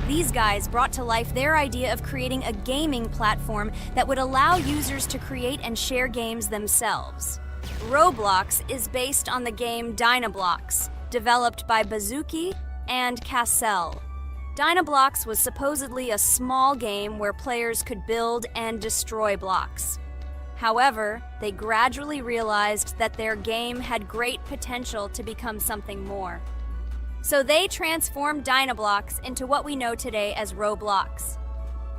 These guys brought to life their idea of creating a gaming platform that would allow users to create and share games themselves. Roblox is based on the game Dynablox, developed by Bazuki and Cassell. Dynablox was supposedly a small game where players could build and destroy blocks. However, they gradually realized that their game had great potential to become something more. So they transformed Dynablox into what we know today as Roblox.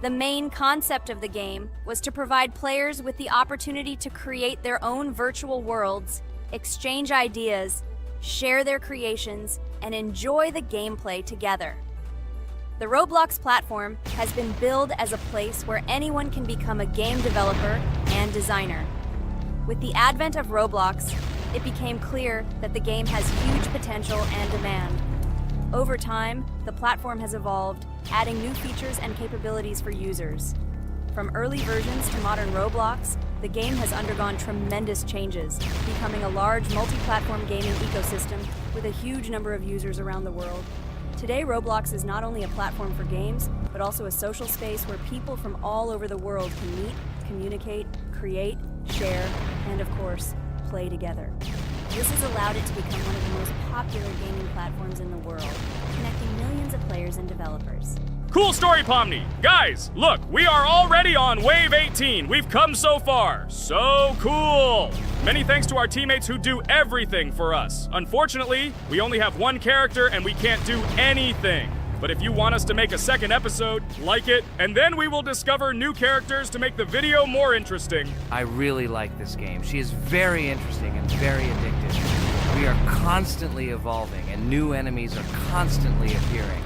The main concept of the game was to provide players with the opportunity to create their own virtual worlds, exchange ideas, share their creations, and enjoy the gameplay together. The Roblox platform has been billed as a place where anyone can become a game developer and designer. With the advent of Roblox, it became clear that the game has huge potential and demand. Over time, the platform has evolved, adding new features and capabilities for users. From early versions to modern Roblox, the game has undergone tremendous changes, becoming a large multi-platform gaming ecosystem with a huge number of users around the world. Today, Roblox is not only a platform for games, but also a social space where people from all over the world can meet, communicate, create, share, and of course, play together. This has allowed it to become one of the most popular gaming platforms in the world, connecting millions of players and developers. Cool story, Pomni. Guys, look, we are already on Wave 18. We've come so far. So cool. Many thanks to our teammates who do everything for us. Unfortunately, we only have one character and we can't do anything. But if you want us to make a second episode, like it, and then we will discover new characters to make the video more interesting. I really like this game. She is very interesting and very addictive. We are constantly evolving and new enemies are constantly appearing.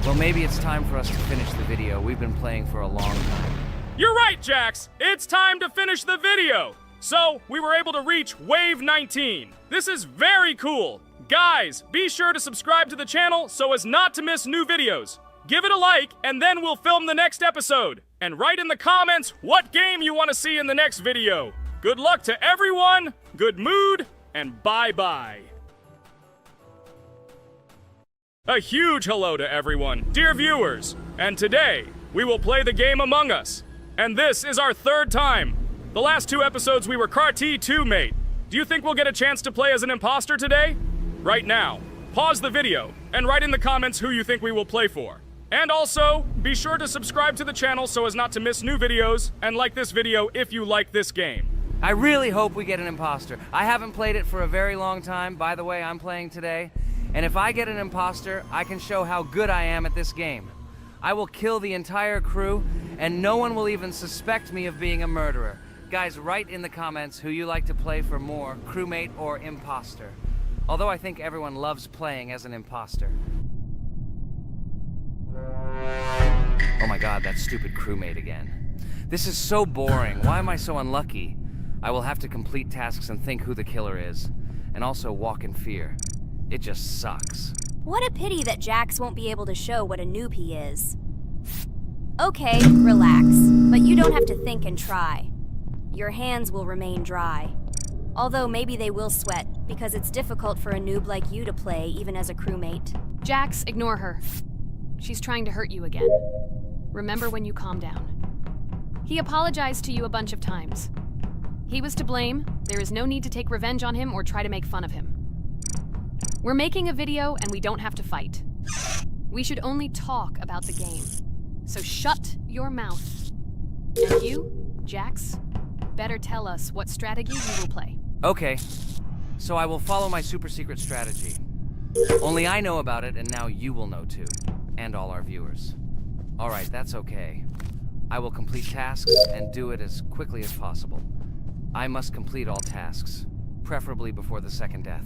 Well, maybe it's time for us to finish the video. We've been playing for a long time. You're right, Jax. It's time to finish the video. So, we were able to reach Wave 19. This is very cool. Guys, be sure to subscribe to the channel so as not to miss new videos. Give it a like, and then we'll film the next episode. And write in the comments what game you want to see in the next video. Good luck to everyone, good mood, and bye-bye. A huge hello to everyone, dear viewers. And today, we will play the game Among Us. And this is our third time. The last two episodes we were Carti 2 mate. Do you think we'll get a chance to play as an imposter today? Right now, pause the video and write in the comments who you think we will play for. And also, be sure to subscribe to the channel so as not to miss new videos, and like this video if you like this game. I really hope we get an imposter. I haven't played it for a very long time. By the way, I'm playing today. And if I get an imposter, I can show how good I am at this game. I will kill the entire crew, and no one will even suspect me of being a murderer. Guys, write in the comments who you like to play for more, crewmate or imposter. Although I think everyone loves playing as an imposter. Oh my god, that stupid crewmate again. This is so boring. Why am I so unlucky? I will have to complete tasks and think who the killer is. And also walk in fear. It just sucks. What a pity that Jax won't be able to show what a noob he is. Okay, relax. But you don't have to think and try. Your hands will remain dry. Although maybe they will sweat, because it's difficult for a noob like you to play, even as a crewmate. Jax, ignore her. She's trying to hurt you again. Remember when you calm down. He apologized to you a bunch of times. He was to blame. There is no need to take revenge on him or try to make fun of him. We're making a video and we don't have to fight. We should only talk about the game. So shut your mouth. And you, Jax, better tell us what strategy you will play. Okay, so I will follow my super secret strategy. Only I know about it, and now you will know too. And all our viewers. Alright, that's okay. I will complete tasks and do it as quickly as possible. I must complete all tasks, preferably before the second death.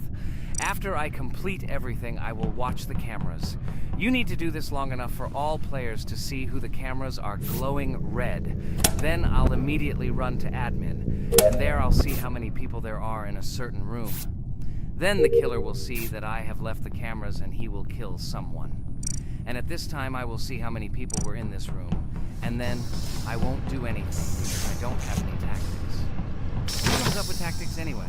After I complete everything, I will watch the cameras. You need to do this long enough for all players to see who the cameras are glowing red. Then I'll immediately run to admin, and there I'll see how many people there are in a certain room. Then the killer will see that I have left the cameras and he will kill someone. and at this time I will see how many people were in this room, and then I won't do anything because I don't have any tactics. Who comes up with tactics anyway?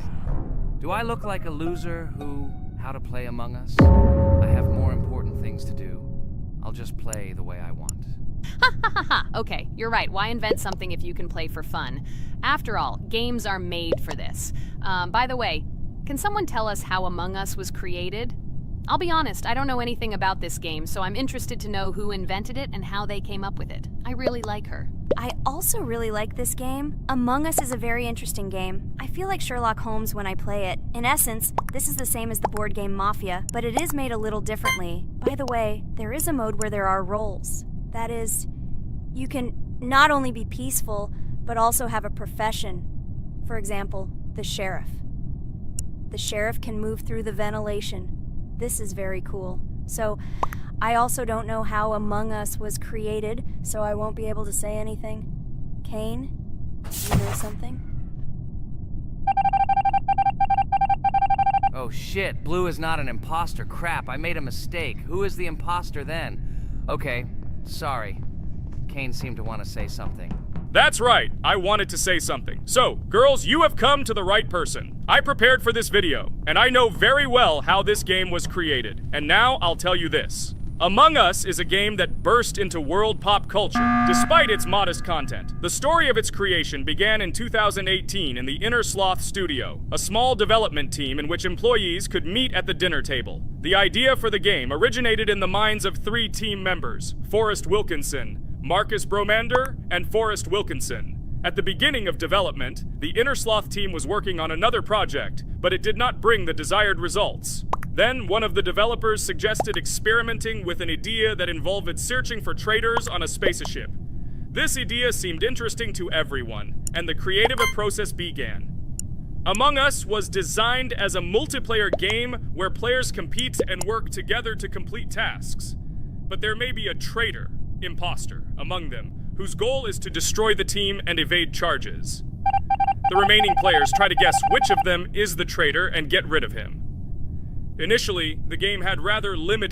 Do I look like a loser who, how to play Among Us? I have more important things to do. I'll just play the way I want. Ha ha ha ha! Okay, you're right. Why invent something if you can play for fun? After all, games are made for this. By the way, can someone tell us how Among Us was created? I'll be honest, I don't know anything about this game, so I'm interested to know who invented it and how they came up with it. I really like her. I also really like this game. Among Us is a very interesting game. I feel like Sherlock Holmes when I play it. In essence, this is the same as the board game Mafia, but it is made a little differently. By the way, there is a mode where there are roles. That is, you can not only be peaceful, but also have a profession. For example, the sheriff. The sheriff can move through the ventilation. This is very cool. So, I also don't know how Among Us was created, so I won't be able to say anything. Kane, you know something? Oh shit, Blue is not an imposter. Crap, I made a mistake. Who is the imposter then? Okay, sorry. Kane seemed to want to say something. That's right, I wanted to say something. So, girls, you have come to the right person. I prepared for this video, and I know very well how this game was created. And now I'll tell you this. Among Us is a game that burst into world pop culture, despite its modest content. The story of its creation began in 2018 in the Inner Sloth Studio, a small development team in which employees could meet at the dinner table. The idea for the game originated in the minds of 3 team members, Forrest Wilkinson, Marcus Bromander, and Forrest Wilkinson. At the beginning of development, the Inner Sloth team was working on another project, but it did not bring the desired results. Then, one of the developers suggested experimenting with an idea that involved searching for traitors on a spaceship. This idea seemed interesting to everyone, and the creative process began. Among Us was designed as a multiplayer game where players compete and work together to complete tasks. But there may be a traitor, imposter, among them, whose goal is to destroy the team and evade charges. The remaining players try to guess which of them is the traitor and get rid of him. Initially, the game had rather limited